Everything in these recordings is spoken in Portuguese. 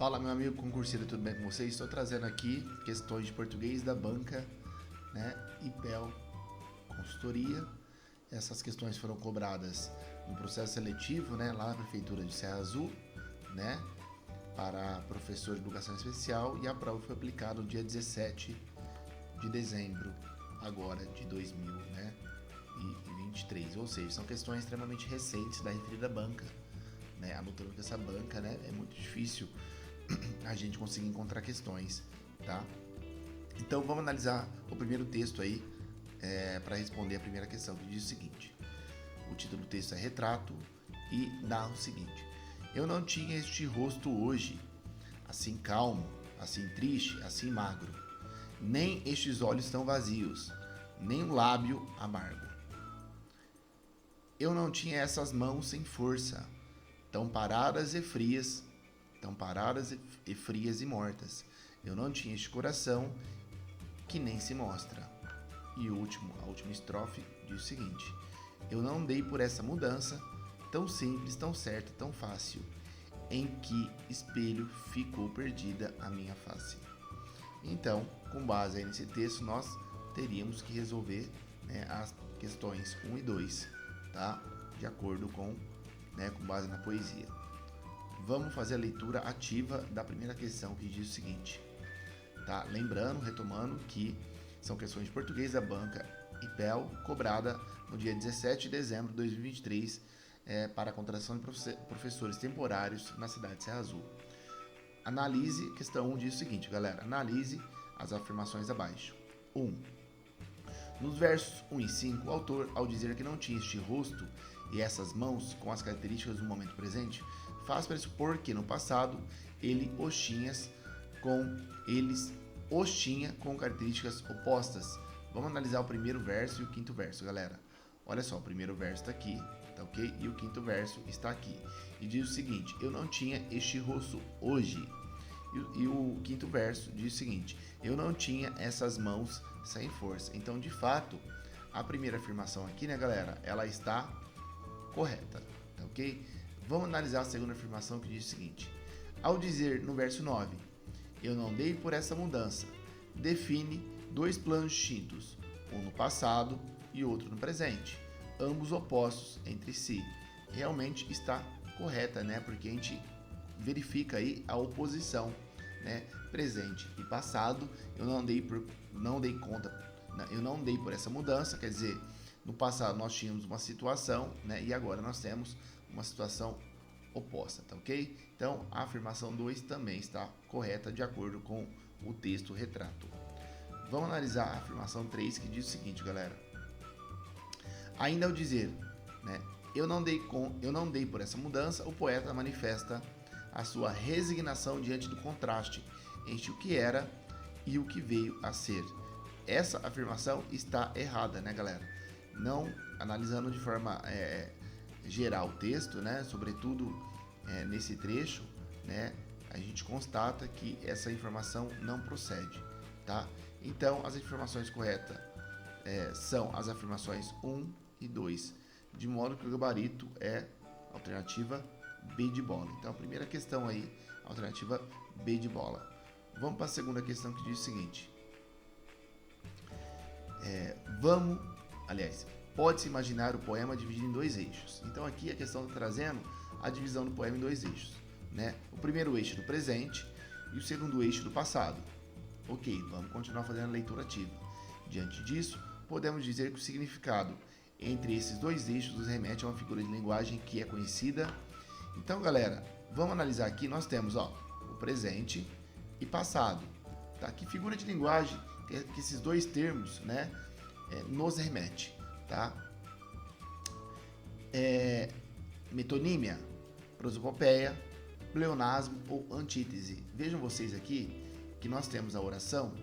Fala, meu amigo concurseiro, tudo bem com vocês? Estou trazendo aqui questões de português da banca, né, IPEL Consultoria. Essas questões foram cobradas no processo seletivo, né, lá na Prefeitura de Serra Azul, né, para professor de educação especial, e a prova foi aplicada no dia 17 de dezembro, agora de 2023, ou seja, são questões extremamente recentes da referida banca, né, anotando que essa banca, né, é muito difícil a gente conseguir encontrar questões, tá? Então vamos analisar o primeiro texto aí para responder a primeira questão, que diz o seguinte: o título do texto é Retrato e narra o seguinte: eu não tinha este rosto hoje, assim calmo, assim triste, assim magro, nem estes olhos tão vazios, nem um lábio amargo. Eu não tinha essas mãos sem força, tão paradas e frias e mortas. Eu não tinha este coração que nem se mostra. E a última estrofe diz o seguinte: eu não dei por essa mudança, tão simples, tão certa, tão fácil, em que espelho ficou perdida a minha face. Então, com base aí nesse texto, nós teríamos que resolver, né, as questões 1 e 2, tá? De acordo com base na poesia. Vamos fazer a leitura ativa da primeira questão, que diz o seguinte, tá? Lembrando, retomando, que são questões de português da banca IPEL, cobrada no dia 17 de dezembro de 2023, para a contratação de professores temporários na cidade de Serra Azul. Analise, questão 1 diz o seguinte, galera: analise as afirmações abaixo. 1. Nos versos 1 e 5, o autor, ao dizer que não tinha este rosto e essas mãos com as características do momento presente, faz pressupor que no passado ele os tinha com características opostas. Vamos analisar o primeiro verso e o quinto verso, galera. Olha só, o primeiro verso está aqui, tá ok? E o quinto verso está aqui. E diz o seguinte: eu não tinha este rosto hoje. E o quinto verso diz o seguinte: eu não tinha essas mãos sem força. Então, de fato, a primeira afirmação aqui, né, galera, ela está correta, tá ok? Vamos analisar a segunda afirmação, que diz o seguinte: ao dizer no verso 9, eu não dei por essa mudança, define dois planos distintos, um no passado e outro no presente, ambos opostos entre si. Realmente está correta, né? Porque a gente verifica aí a oposição, né? Presente e passado. Eu não dei por essa mudança, quer dizer, no passado nós tínhamos uma situação, né? E agora nós temos uma situação oposta, tá ok? Então a afirmação 2 também está correta de acordo com o texto retrato. Vamos analisar a afirmação 3, que diz o seguinte, galera: ainda ao dizer, né, eu não dei por essa mudança, o poeta manifesta a sua resignação diante do contraste entre o que era e o que veio a ser. Essa afirmação está errada, né, galera? Não analisando de forma geral o texto, né, sobretudo nesse trecho, né, a gente constata que essa informação não procede, tá? Então, as informações corretas são as afirmações 1 e 2, de modo que o gabarito é alternativa B de bola. Então, a primeira questão aí, alternativa B de bola. Vamos para a segunda questão, que diz o seguinte: pode-se imaginar o poema dividido em dois eixos. Então, aqui a questão está trazendo a divisão do poema em dois eixos, né? O primeiro eixo do presente e o segundo eixo do passado. Ok, vamos continuar fazendo a leitura ativa. Diante disso, podemos dizer que o significado entre esses dois eixos nos remete a uma figura de linguagem que é conhecida. Então, galera, vamos analisar aqui. Nós temos o presente e passado, tá? Que figura de linguagem que esses dois termos, né, nos remete, tá? Metonímia, prosopopeia, pleonasmo ou antítese. Vejam vocês aqui que nós temos a oração,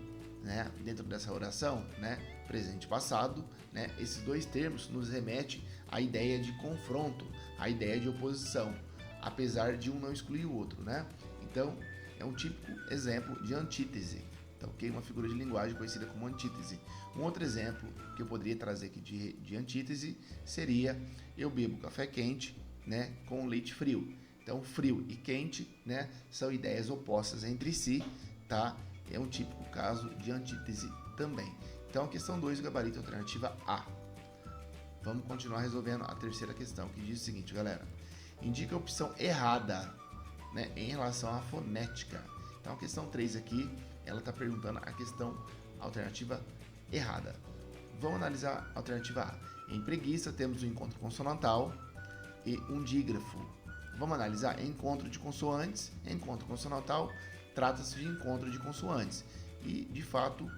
né? Dentro dessa oração, né, presente e passado, né, esses dois termos nos remetem à ideia de confronto, à ideia de oposição, apesar de um não excluir o outro, né? Então, é um típico exemplo de antítese, tá ok? Uma figura de linguagem conhecida como antítese. Um outro exemplo que eu poderia trazer aqui de antítese seria: eu bebo café quente, né, com leite frio. Então, frio e quente, né, são ideias opostas entre si, tá? É um típico caso de antítese também. Então, a questão 2, gabarito alternativa A. Vamos continuar resolvendo a terceira questão, que diz o seguinte, galera. Indica a opção errada, né, em relação à fonética. Então, a questão 3 aqui, ela está perguntando a questão alternativa errada. Vamos analisar a alternativa A. Em preguiça, temos um encontro consonantal e um dígrafo. Vamos analisar encontro de consoantes. Encontro consonantal trata-se de encontro de consoantes. E, de fato,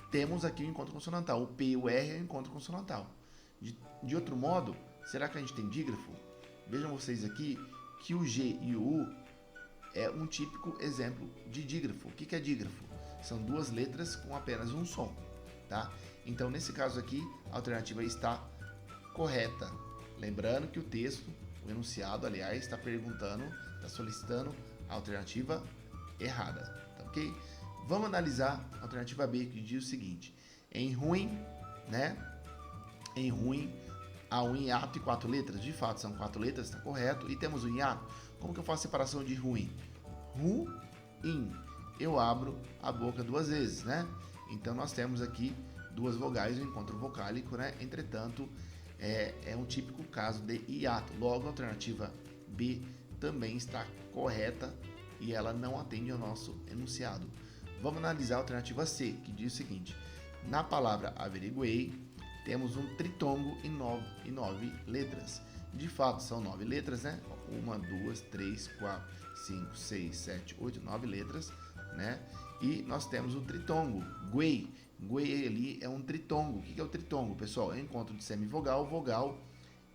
temos aqui o encontro consonantal. O P e o R é o encontro consonantal. De outro modo, será que a gente tem dígrafo? Vejam vocês aqui que o G e o U é um típico exemplo de dígrafo. O que é dígrafo? São duas letras com apenas um som, tá? Então, nesse caso aqui, a alternativa está correta. Lembrando que o texto, o enunciado, aliás, está solicitando a alternativa errada, tá ok? Vamos analisar a alternativa B, que diz o seguinte. Em ruim, né? Em ruim, há um hiato e 4 letras. De fato, são 4 letras, está correto. E temos um hiato. Como que eu faço a separação de ruim? Ru-in. Eu abro a boca 2 vezes, né? Então, nós temos aqui 2 vogais, um encontro vocálico, né? Entretanto, é um típico caso de hiato. Logo, a alternativa B também está correta e ela não atende ao nosso enunciado. Vamos analisar a alternativa C, que diz o seguinte. Na palavra averiguei, temos um tritongo em 9 letras. De fato, são 9 letras, né? 1, 2, 3, 4, 5, 6, 7, 8, 9 letras, né? E nós temos o tritongo, guei. Guei ali é um tritongo. O que é o tritongo, pessoal? É um encontro de semivogal, vogal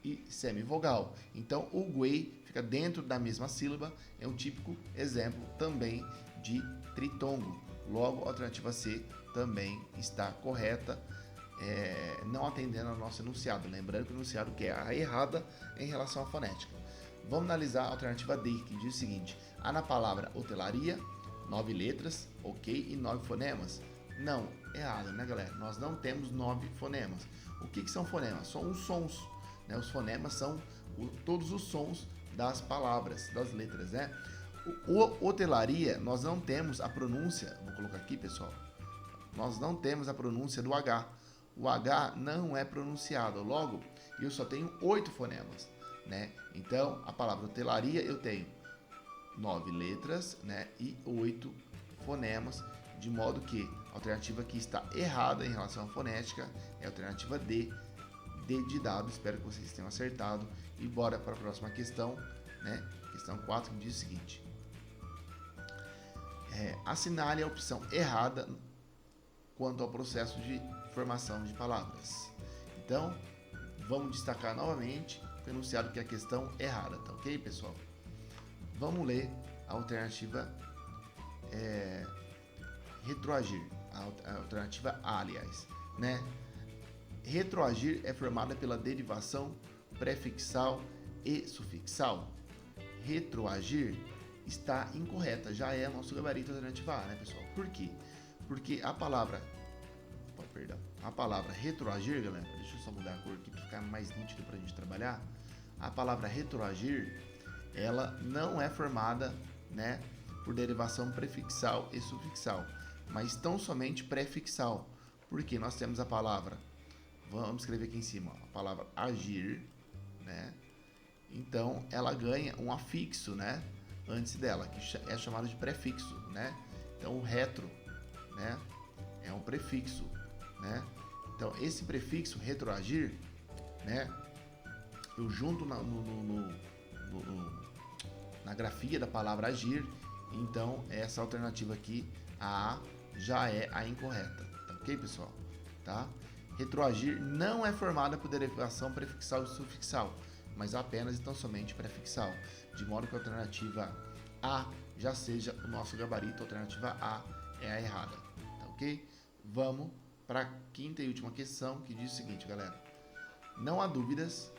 e semivogal. Então, o guei fica dentro da mesma sílaba. É um típico exemplo também de tritongo. Logo, a alternativa C também está correta, não atendendo ao nosso enunciado. Lembrando que o enunciado que é a errada em relação à fonética. Vamos analisar a alternativa D, que diz o seguinte. Há na palavra hotelaria 9 letras, ok, e 9 fonemas. Não, errado, né, galera? Nós não temos 9 fonemas. O que são fonemas? São os sons, né? Os fonemas são todos os sons das palavras, das letras, né? O hotelaria, nós não temos a pronúncia, vou colocar aqui, pessoal. Nós não temos a pronúncia do H. O H não é pronunciado. Logo, eu só tenho 8 fonemas, né? Então, a palavra hotelaria eu tenho 9 letras, né? E 8 fonemas, de modo que a alternativa que está errada em relação à fonética é a alternativa D de dado. Espero que vocês tenham acertado. E bora para a próxima questão, né? Questão 4, que diz o seguinte. Assinale a opção errada quanto ao processo de formação de palavras. Então, vamos destacar novamente o enunciado que é a questão errada, tá ok, pessoal? Vamos ler a alternativa retroagir, a alternativa A, aliás, né? Retroagir é formada pela derivação prefixal e sufixal. Retroagir está incorreta, já é nosso gabarito alternativa A, né, pessoal? Por quê? Porque a palavra retroagir, galera, deixa eu só mudar a cor aqui para ficar mais nítido para a gente trabalhar. A palavra retroagir, ela não é formada, né, por derivação prefixal e sufixal, mas tão somente prefixal, porque nós temos a palavra, vamos escrever aqui em cima, a palavra agir, né? Então ela ganha um afixo, né, antes dela, que é chamado de prefixo, né? Então o retro, né, é um prefixo, né? Então esse prefixo retroagir, né, eu junto na grafia da palavra agir, então essa alternativa aqui, a A, já é a incorreta, tá ok, pessoal? Tá? Retroagir não é formada por derivação prefixal e sufixal, mas apenas e tão somente prefixal, de modo que a alternativa A já seja o nosso gabarito, a alternativa A é a errada, tá ok? Vamos para a quinta e última questão, que diz o seguinte, galera. Não há dúvidas,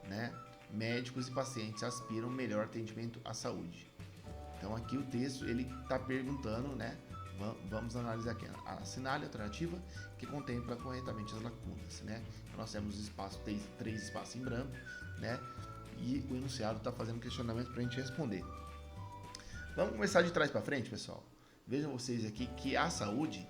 né? Médicos e pacientes aspiram melhor atendimento à saúde. Então aqui o texto ele está perguntando, né, Vamos analisar aqui. Assinale a alternativa que contempla corretamente as lacunas, né? Então, nós temos espaço, três espaços em branco, né? E o enunciado está fazendo questionamento para a gente responder. Vamos começar de trás para frente, pessoal. Vejam vocês aqui que a saúde,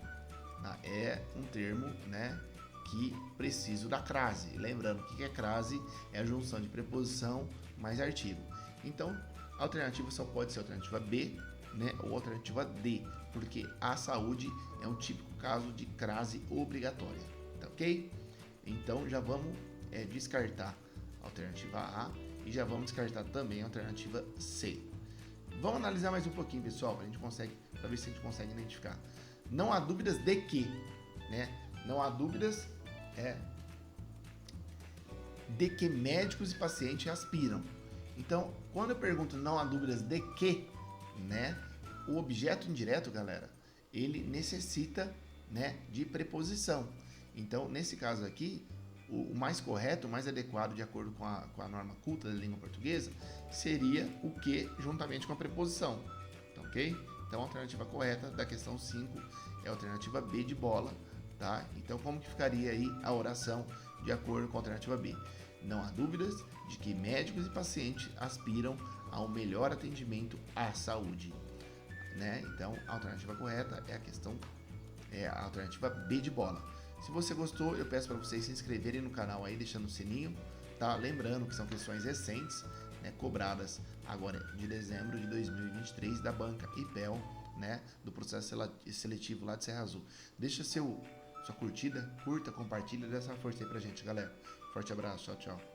né, é um termo, né, que preciso da crase. Lembrando que é crase é a junção de preposição mais artigo. Então, a alternativa só pode ser a alternativa B, né, ou a alternativa D, porque a saúde é um típico caso de crase obrigatória, tá ok? Então, já vamos descartar a alternativa A e já vamos descartar também a alternativa C. Vamos analisar mais um pouquinho, pessoal, para ver se a gente consegue identificar. Não há dúvidas de que, né? Não há dúvidas de que médicos e pacientes aspiram. Então, quando eu pergunto não há dúvidas de que, né? O objeto indireto, galera, ele necessita, né, de preposição. Então, nesse caso aqui, o mais correto, o mais adequado, de acordo com a norma culta da língua portuguesa, seria o que juntamente com a preposição, tá ok? Então, a alternativa correta da questão 5 é a alternativa B de bola, tá? Então, como que ficaria aí a oração de acordo com a alternativa B? Não há dúvidas de que médicos e pacientes aspiram a um melhor atendimento à saúde, né? Então, a alternativa correta é a alternativa B de bola. Se você gostou, eu peço para vocês se inscreverem no canal aí, deixando o sininho, tá? Lembrando que são questões recentes, né, cobradas agora de dezembro de 2023 da banca IPEL, né, do processo seletivo lá de Serra Azul. Deixa sua curtida, curta, compartilha, dá essa força aí pra gente, galera. Forte abraço, tchau, tchau.